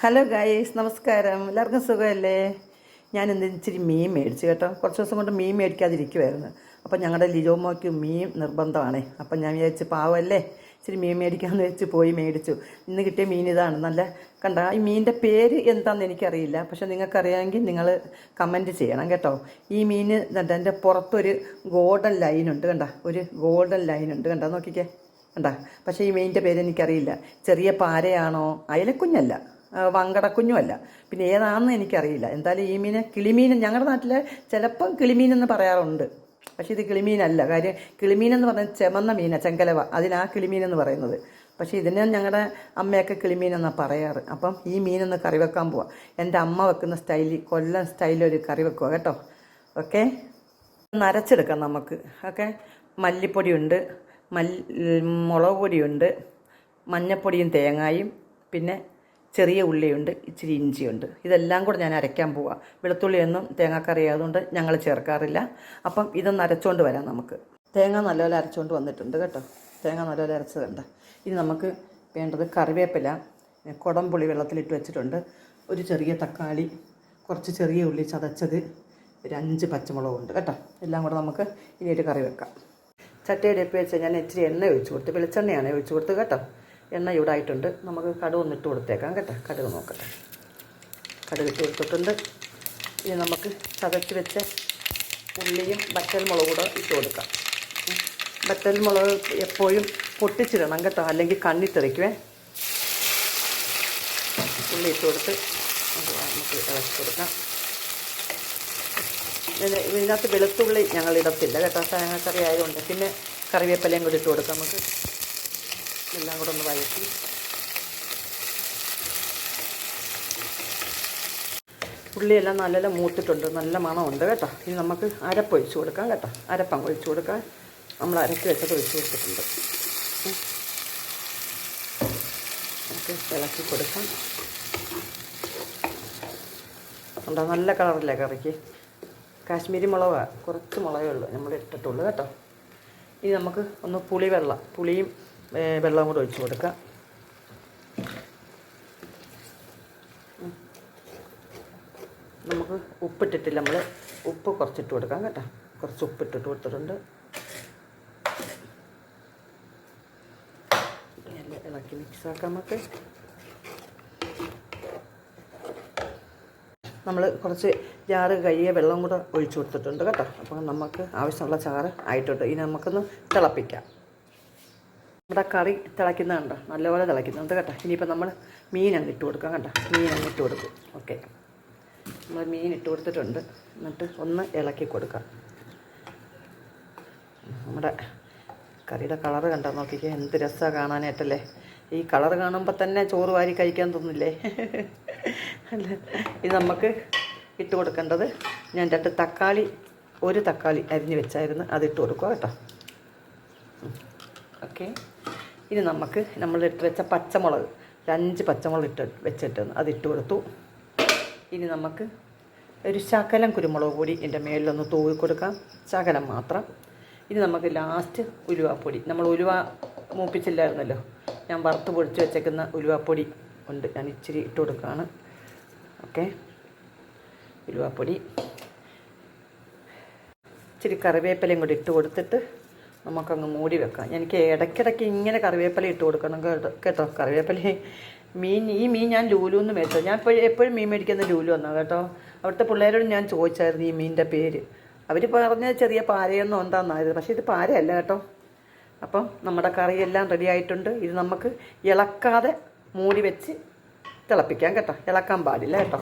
Hello guys, നമസ്കാരം. എല്ലാവർക്കും സുഖമല്ലേ? ഞാൻ ഇന്ന് ഇച്ചിരി മീൻ മേടിച്ചു കേട്ടോ. കുറച്ച് ദിവസം കൊണ്ട് മീൻ മേടിക്കാതിരിക്കുമായിരുന്നു. അപ്പം ഞങ്ങളുടെ ലിജോമോയ്ക്ക് മീൻ നിർബന്ധമാണ്. അപ്പം ഞാൻ വിചാരിച്ച് പാവമല്ലേ, ഇച്ചിരി മീൻ മേടിക്കാമെന്ന് വെച്ച് പോയി മേടിച്ചു. ഇന്ന് കിട്ടിയ മീൻ ഇതാണ്. നല്ല കണ്ട. ഈ മീനിൻ്റെ പേര് എന്താണെന്ന് എനിക്കറിയില്ല, പക്ഷെ നിങ്ങൾക്കറിയാമെങ്കിൽ നിങ്ങൾ കമൻറ്റ് ചെയ്യണം കേട്ടോ. ഈ മീൻ എൻ്റെ പുറത്തൊരു ഗോൾഡൻ ലൈനുണ്ട് കണ്ട, ഒരു ഗോൾഡൻ ലൈനുണ്ട് കണ്ട, നോക്കിക്കേ കണ്ട. പക്ഷേ ഈ മീനിൻ്റെ പേര് എനിക്കറിയില്ല. ചെറിയ പാരയാണോ, അയലക്കുഞ്ഞല്ല, വങ്കടക്കുഞ്ഞുമല്ല, പിന്നെ ഏതാണെന്ന് എനിക്കറിയില്ല. എന്തായാലും ഈ മീൻ കിളിമീൻ, ഞങ്ങളുടെ നാട്ടിൽ ചിലപ്പം കിളിമീനെന്ന് പറയാറുണ്ട്, പക്ഷേ ഇത് കിളിമീനല്ല. കാര്യം കിളിമീനെന്ന് പറഞ്ഞാൽ ചെമന്ന മീനാണ്, ചെങ്കലവ, അതിനാ കിളിമീനെന്ന് പറയുന്നത്. പക്ഷേ ഇതിനെ ഞങ്ങളുടെ അമ്മയൊക്കെ കിളിമീനെന്നാണ് പറയാറ്. അപ്പം ഈ മീനൊന്ന് കറി വെക്കാൻ പോവാം. എൻ്റെ അമ്മ വെക്കുന്ന സ്റ്റൈലിൽ, കൊല്ലം സ്റ്റൈലൊരു കറി വെക്കുക കേട്ടോ. ഓക്കെ, നരച്ചെടുക്കാം നമുക്ക്. ഓക്കെ, മല്ലിപ്പൊടിയുണ്ട്, മുളക് പൊടിയുണ്ട്, മഞ്ഞപ്പൊടിയും തേങ്ങായും, പിന്നെ ചെറിയ ഉള്ളിയുണ്ട്, ഇച്ചിരി ഇഞ്ചിയുണ്ട്. ഇതെല്ലാം കൂടെ ഞാൻ അരയ്ക്കാൻ പോവാം. വെളുത്തുള്ളിയൊന്നും തേങ്ങാക്കറി ആയതുകൊണ്ട് ഞങ്ങൾ ചേർക്കാറില്ല. അപ്പം ഇതൊന്ന് അരച്ചുകൊണ്ട് വരാം നമുക്ക്. തേങ്ങ നല്ലപോലെ അരച്ചുകൊണ്ട് വന്നിട്ടുണ്ട് കേട്ടോ. തേങ്ങ നല്ലപോലെ അരച്ചതുണ്ട്. ഇനി നമുക്ക് വേണ്ടത് കറിവേപ്പില, കുടംപുളി വെള്ളത്തിലിട്ട് വെച്ചിട്ടുണ്ട്, ഒരു ചെറിയ തക്കാളി, കുറച്ച് ചെറിയ ഉള്ളി ചതച്ചത്, ഒരു 5 പച്ചമുളകുണ്ട് കേട്ടോ. എല്ലാം കൂടെ നമുക്ക് ഇനി ഒരു കറി വെക്കാം. ചട്ടിയുടെ ഇട്ട് വെച്ച് ഞാൻ ഇച്ചിരി എണ്ണ ഒഴിച്ചു കൊടുത്ത്, വെളിച്ചെണ്ണയാണ് ഒഴിച്ചു കൊടുത്ത് കേട്ടോ. എണ്ണ ചൂടായിട്ടുണ്ട്. നമുക്ക് കടുക് ഒന്ന് ഇട്ട് കൊടുത്തേക്കാം കേട്ടോ. കടുക് നോക്കട്ടെ. കടുക് ഇട്ട് കൊടുത്തിട്ടുണ്ട്. ഇനി നമുക്ക് ചതച്ച് വെച്ച ഉള്ളിയും വറ്റൽമുളകും കൂടെ ഇട്ട് കൊടുക്കാം. വറ്റൽമുളക് എപ്പോഴും പൊട്ടിച്ചിടണം കേട്ടോ, അല്ലെങ്കിൽ കണ്ണി തെറിക്കുവേ. ഉള്ളി ഇട്ട് കൊടുത്ത് നമുക്ക് ഇളക്കി കൊടുക്കാം. ഇതിനകത്ത് വെളുത്തുള്ളി ഞങ്ങൾ ഇടത്തില്ല കേട്ടോ, തേങ്ങാക്കറി ആയതുകൊണ്ട്. പിന്നെ കറിവേപ്പിലയും കൂടി ഇട്ട് കൊടുക്കാം നമുക്ക്. എല്ലാം കൂടെ ഒന്ന് വഴറ്റി ഉള്ളിയെല്ലാം നല്ല മൂത്തിട്ടുണ്ട്, നല്ല മണമുണ്ട് കേട്ടോ. ഇനി നമുക്ക് അരപ്പൊഴിച്ച് കൊടുക്കാം കേട്ടോ. അരപ്പം ഒഴിച്ച് കൊടുക്കാം. നമ്മൾ അരക്കി വെച്ചത് ഒഴിച്ച് കൊടുത്തിട്ടുണ്ട്. നമുക്ക് ഇളക്കി കൊടുക്കാം. ഉണ്ടോ, നല്ല കളറില്ലേ കറിക്ക്. കാശ്മീരി മുളകാണ്, കുറച്ച് മുളകേ ഉള്ളൂ നമ്മൾ ഇട്ടിട്ടുള്ളൂ കേട്ടോ. ഇനി നമുക്ക് ഒന്ന് പുളിയും വെള്ളവും കൂടെ ഒഴിച്ച് കൊടുക്കാം. നമുക്ക് ഉപ്പിട്ടിട്ടില്ല, നമ്മൾ ഉപ്പ് കുറച്ചിട്ട് കൊടുക്കാം കേട്ടോ. കുറച്ച് ഉപ്പിട്ടിട്ട് കൊടുത്തിട്ടുണ്ട്. എല്ലാം ഇളക്കി മിക്സാക്കാം നമുക്ക്. നമ്മൾ കുറച്ച് ചാറ് കഴുകിയ വെള്ളം കൂടെ ഒഴിച്ചു കൊടുത്തിട്ടുണ്ട് കേട്ടോ. അപ്പോൾ നമുക്ക് ആവശ്യമുള്ള ചാറ് ആയിട്ടുണ്ട്. ഇനി നമുക്കൊന്ന് തിളപ്പിക്കാം. നമ്മുടെ കറി തിളയ്ക്കുന്നുണ്ടോ, നല്ലപോലെ തിളയ്ക്കുന്നുണ്ട് കേട്ടോ. ഇനിയിപ്പോൾ നമ്മൾ മീൻ അങ്ങ് ഇട്ട് കൊടുക്കാം കേട്ടോ. മീൻ അങ്ങ് ഇട്ട് കൊടുക്കും. ഓക്കെ, നമ്മൾ മീൻ ഇട്ട് കൊടുത്തിട്ടുണ്ട്. എന്നിട്ട് ഒന്ന് ഇളക്കി കൊടുക്കാം. നമ്മുടെ കറിയുടെ കളറ് കണ്ടോ, നോക്കിക്കേ, എന്ത് രസമാണ് കാണാനായിട്ടല്ലേ. ഈ കളർ കാണുമ്പോൾ തന്നെ ചോറ് വാരി കഴിക്കാൻ തോന്നില്ലേ? അല്ല, ഇത് നമുക്ക് ഇട്ട് കൊടുക്കേണ്ടത്, ഞാൻ 2 തക്കാളി, ഒരു തക്കാളി അരിഞ്ഞ് വെച്ചായിരുന്നു, അതിട്ട് കൊടുക്കുക കേട്ടോ. ഓക്കെ, ഇനി നമുക്ക് നമ്മൾ ഇട്ട് വെച്ച പച്ചമുളക്, 5 പച്ചമുളക് വെച്ചിട്ട് അതിട്ട് കൊടുത്തു. ഇനി നമുക്ക് ഒരു ശകലം കുരുമുളക് പൊടി എൻ്റെ മേലിലൊന്ന് തൂവി കൊടുക്കാം, ശകലം മാത്രം. ഇനി നമുക്ക് ലാസ്റ്റ് ഉലുവാപ്പൊടി, നമ്മൾ ഉലുവ മൂപ്പിച്ചില്ലായിരുന്നല്ലോ, ഞാൻ വറുത്ത് പൊടിച്ച് വെച്ചേക്കുന്ന ഉലുവാപ്പൊടി ഉണ്ട്, ഞാൻ ഇച്ചിരി ഇട്ട് കൊടുക്കുകയാണ്. ഓക്കെ, ഉലുവാപ്പൊടി, ഇച്ചിരി കറിവേപ്പിലയും കൂടി ഇട്ട് കൊടുത്തിട്ട് നമുക്കങ്ങ് മൂടി വെക്കാം. എനിക്ക് ഇടയ്ക്കിടയ്ക്ക് ഇങ്ങനെ കറിവേപ്പില ഇട്ട് കൊടുക്കണം കേട്ടോ. കറിവേപ്പില ഈ മീൻ ഞാൻ ലൂലുന്ന് മേടിച്ചത്. ഞാൻ എപ്പോഴും മീൻ മേടിക്കുന്ന ലൂലു വന്നാൽ കേട്ടോ. അവിടുത്തെ പിള്ളേരോട് ഞാൻ ചോദിച്ചായിരുന്നു ഈ മീനിൻ്റെ പേര്. അവർ പറഞ്ഞ ചെറിയ പാരയൊന്നും എന്താണെന്നായിരുന്നു, പക്ഷേ ഇത് പാരയല്ല കേട്ടോ. അപ്പം നമ്മുടെ കറിയെല്ലാം റെഡി ആയിട്ടുണ്ട്. ഇത് നമുക്ക് ഇളക്കാതെ മൂടി വെച്ച് തിളപ്പിക്കാം കേട്ടോ. ഇളക്കാൻ പാടില്ല കേട്ടോ.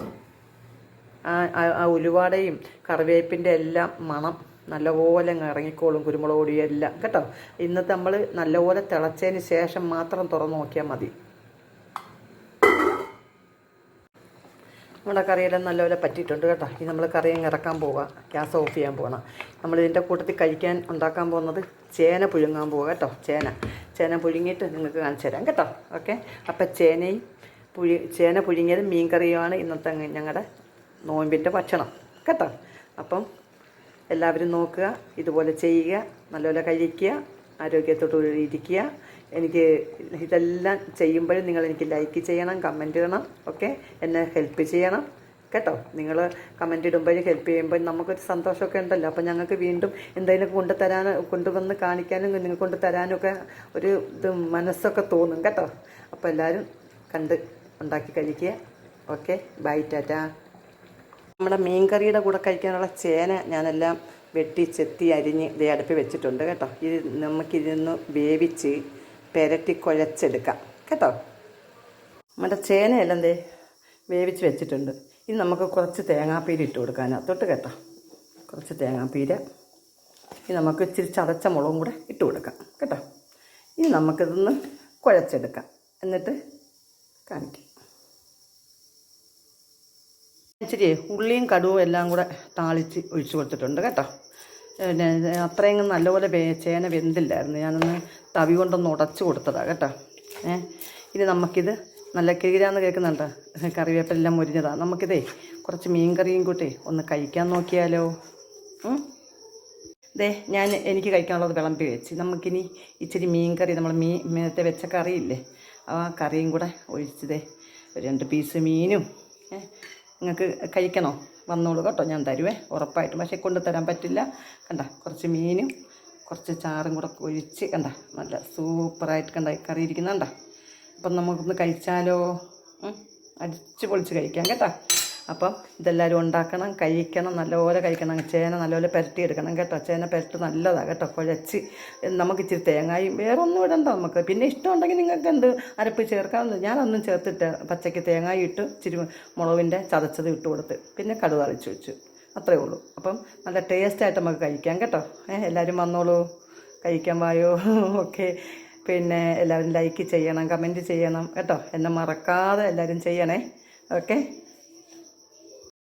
ആ ഉലുവാടയും കറിവേപ്പിൻ്റെ എല്ലാം മണം നല്ലപോലെ ഇറങ്ങിക്കോളും, കുരുമുളക് പൊടിയും എല്ലാം കേട്ടോ. ഇന്നത്തെ നമ്മൾ നല്ലപോലെ തിളച്ചതിന് ശേഷം മാത്രം തുറന്ന് നോക്കിയാൽ മതി. നമ്മുടെ കറിയെല്ലാം നല്ലപോലെ പറ്റിയിട്ടുണ്ട് കേട്ടോ. ഇനി നമ്മൾ കറി അങ്ങ് ഇറക്കാൻ പോവുക, ഗ്യാസ് ഓഫ് ചെയ്യാൻ പോകണം. നമ്മളിതിൻ്റെ കൂട്ടത്തിൽ ഉണ്ടാക്കാൻ പോകുന്നത് ചേന പുഴുങ്ങാൻ പോവുക കേട്ടോ. ചേന പുഴുങ്ങിയിട്ട് നിങ്ങൾക്ക് കാണിച്ചു തരാം കേട്ടോ. ഓക്കെ, അപ്പം ചേന പുഴുങ്ങിയത് മീൻ കറിയുമാണ് ഇന്നത്തെ ഞങ്ങളുടെ നോയമ്പിൻ്റെ ഭക്ഷണം കേട്ടോ. അപ്പം എല്ലാവരും നോക്കുക, ഇതുപോലെ ചെയ്യുക, നല്ലപോലെ കഴിക്കുക, ആരോഗ്യത്തോടുകൂടി ഇരിക്കുക. എനിക്ക് ഇതെല്ലാം ചെയ്യുമ്പോഴും നിങ്ങൾ എനിക്ക് ലൈക്ക് ചെയ്യണം, കമൻറ്റ് ഇടണം, ഓക്കെ, എന്നെ ഹെൽപ്പ് ചെയ്യണം കേട്ടോ. നിങ്ങൾ കമൻറ്റ് ഇടുമ്പോഴും ഹെൽപ്പ് ചെയ്യുമ്പോൾ നമുക്കൊരു സന്തോഷമൊക്കെ ഉണ്ടല്ലോ. അപ്പോൾ ഞങ്ങൾക്ക് വീണ്ടും എന്തെങ്കിലും കൊണ്ടുവന്ന് കാണിക്കാനും നിങ്ങൾ കൊണ്ട് തരാനൊക്കെ ഒരു ഇത് മനസ്സൊക്കെ തോന്നും കേട്ടോ. അപ്പോൾ എല്ലാവരും കണ്ട് ഉണ്ടാക്കി കഴിക്കുക. Okay, bye, tata. നമ്മുടെ മീൻകറിയുടെ കൂടെ കഴിക്കാനുള്ള ചേന ഞാനെല്ലാം വെട്ടി ചെത്തി അരിഞ്ഞ് ഇതേ അടുപ്പിൽ വെച്ചിട്ടുണ്ട് കേട്ടോ. ഇത് നമുക്കിതൊന്ന് വേവിച്ച് പെരട്ടി കുഴച്ചെടുക്കാം കേട്ടോ. നമ്മുടെ ചേനയെല്ലാം ദേ വേവിച്ച് വെച്ചിട്ടുണ്ട്. ഇനി നമുക്ക് കുറച്ച് തേങ്ങാപ്പീര ഇട്ട് കൊടുക്കാനകത്തോട്ട് കേട്ടോ. കുറച്ച് തേങ്ങാപ്പീര, ഇനി നമുക്ക് ഇച്ചിരി ചതച്ച മുളകും കൂടെ ഇട്ട് കൊടുക്കാം കേട്ടോ. ഇനി നമുക്കിതൊന്ന് കുഴച്ചെടുക്കാം, എന്നിട്ട് കാണിക്കാം. ഇച്ചിരി ഉള്ളിയും കടുവും എല്ലാം കൂടെ താളിച്ച് ഒഴിച്ചു കൊടുത്തിട്ടുണ്ട് കേട്ടോ. പിന്നെ അത്രയും നല്ലപോലെ ചേന വെന്തില്ലായിരുന്നു, ഞാനൊന്ന് തവി കൊണ്ടൊന്ന് ഉടച്ചു കൊടുത്തതാണ് കേട്ടോ. ഇനി നമുക്കിത് നല്ല കിഴിരാന്ന് കേൾക്കുന്നുണ്ടോ, കറിവേപ്പെല്ലാം മുരിഞ്ഞതാണ്. നമുക്കിതേ കുറച്ച് മീൻ കറിയും കൂട്ടി ഒന്ന് കഴിക്കാൻ നോക്കിയാലോ. എനിക്ക് കഴിക്കാനുള്ളത് വിളമ്പി വെച്ച് നമുക്കിനി ഇച്ചിരി മീൻ കറി, നമ്മൾ നേരത്തെ വെച്ച കറിയില്ലേ, ആ കറിയും കൂടെ ഒഴിച്ചതേ 2 പീസ് മീനും. നിങ്ങൾക്ക് കഴിക്കണോ വന്നോളൂ കേട്ടോ, ഞാൻ തരുവേ ഉറപ്പായിട്ടും. പക്ഷേ കൊണ്ടുതരാൻ പറ്റില്ല. കണ്ട, കുറച്ച് മീനും കുറച്ച് ചാറും കൂടെ ഒഴിച്ച് കണ്ട നല്ല സൂപ്പറായിട്ട് കണ്ട കറി ഇരിക്കുന്നുണ്ട. അപ്പം നമുക്കൊന്ന് കഴിച്ചാലോ, അടിച്ച് പൊളിച്ച് കഴിക്കാം കേട്ടോ. അപ്പം ഇതെല്ലാവരും ഉണ്ടാക്കണം, കഴിക്കണം, നല്ലപോലെ കഴിക്കണം. ചേന നല്ലപോലെ പുരട്ടിയെടുക്കണം കേട്ടോ. ചേന പുരട്ട് നല്ലതാണ് കേട്ടോ, കുഴച്ച്. നമുക്ക് ഇച്ചിരി തേങ്ങയും വേറെ ഒന്നും ഇടണ്ട നമുക്ക്. പിന്നെ ഇഷ്ടമുണ്ടെങ്കിൽ നിങ്ങൾക്ക് എന്ത് അരപ്പ് ചേർക്കാമെന്ന്, ഞാനൊന്നും ചേർത്തിട്ട് പച്ചയ്ക്ക് തേങ്ങയും ഇട്ട് ഇച്ചിരി മുളകിൻ്റെ ചതച്ചത് ഇട്ട് കൊടുത്ത് പിന്നെ കടുക് അരച്ച് വെച്ചു, അത്രയേ ഉള്ളൂ. അപ്പം നല്ല ടേസ്റ്റായിട്ട് നമുക്ക് കഴിക്കാം കേട്ടോ. എല്ലാവരും വന്നോളൂ, കഴിക്കാൻ വായോ. ഓക്കെ, പിന്നെ എല്ലാവരും ലൈക്ക് ചെയ്യണം, കമൻറ്റ് ചെയ്യണം കേട്ടോ. എന്നെ മറക്കാതെ എല്ലാവരും ചെയ്യണേ. ഓക്കെ.